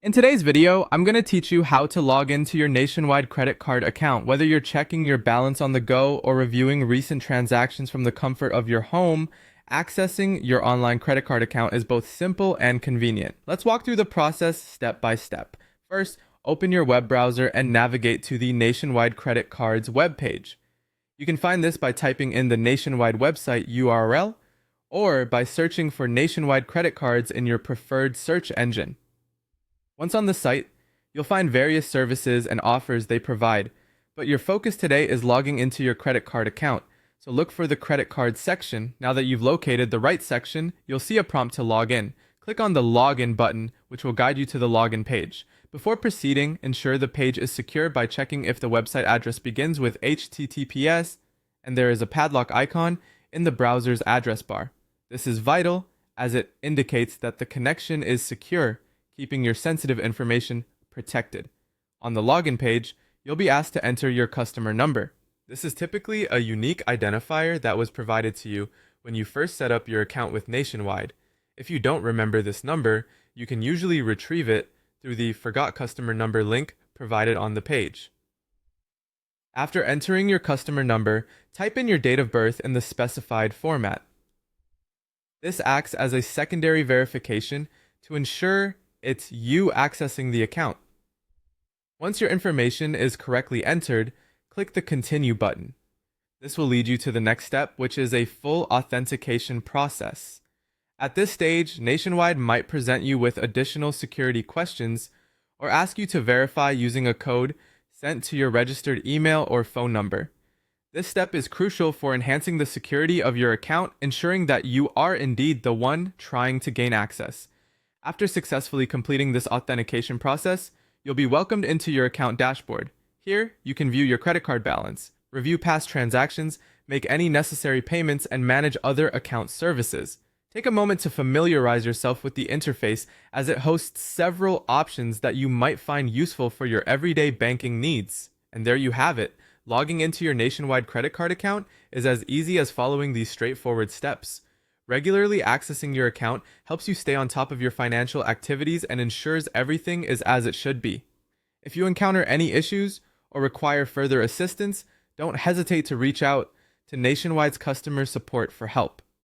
In today's video, I'm going to teach you how to log into your Nationwide credit card account. Whether you're checking your balance on the go or reviewing recent transactions from the comfort of your home, accessing your online credit card account is both simple and convenient. Let's walk through the process step by step. First, open your web browser and navigate to the Nationwide Credit Cards webpage. You can find this by typing in the Nationwide website URL or by searching for Nationwide credit cards in your preferred search engine. Once on the site, you'll find various services and offers they provide, but your focus today is logging into your credit card account. So look for the credit card section. Now that you've located the right section, you'll see a prompt to log in. Click on the login button, which will guide you to the login page. Before proceeding, ensure the page is secure by checking if the website address begins with HTTPS and there is a padlock icon in the browser's address bar. This is vital as it indicates that the connection is secure, keeping your sensitive information protected. On the login page, you'll be asked to enter your customer number. This is typically a unique identifier that was provided to you when you first set up your account with Nationwide. If you don't remember this number, you can usually retrieve it through the Forgot Customer Number link provided on the page. After entering your customer number, type in your date of birth in the specified format. This acts as a secondary verification to ensure it's you accessing the account. Once your information is correctly entered, click the Continue button. This will lead you to the next step, which is a full authentication process. At this stage, Nationwide might present you with additional security questions or ask you to verify using a code sent to your registered email or phone number. This step is crucial for enhancing the security of your account, ensuring that you are indeed the one trying to gain access. After successfully completing this authentication process, you'll be welcomed into your account dashboard. Here, you can view your credit card balance, review past transactions, make any necessary payments, and manage other account services. Take a moment to familiarize yourself with the interface as it hosts several options that you might find useful for your everyday banking needs. And there you have it. Logging into your Nationwide credit card account is as easy as following these straightforward steps. Regularly accessing your account helps you stay on top of your financial activities and ensures everything is as it should be. If you encounter any issues or require further assistance, don't hesitate to reach out to Nationwide's customer support for help.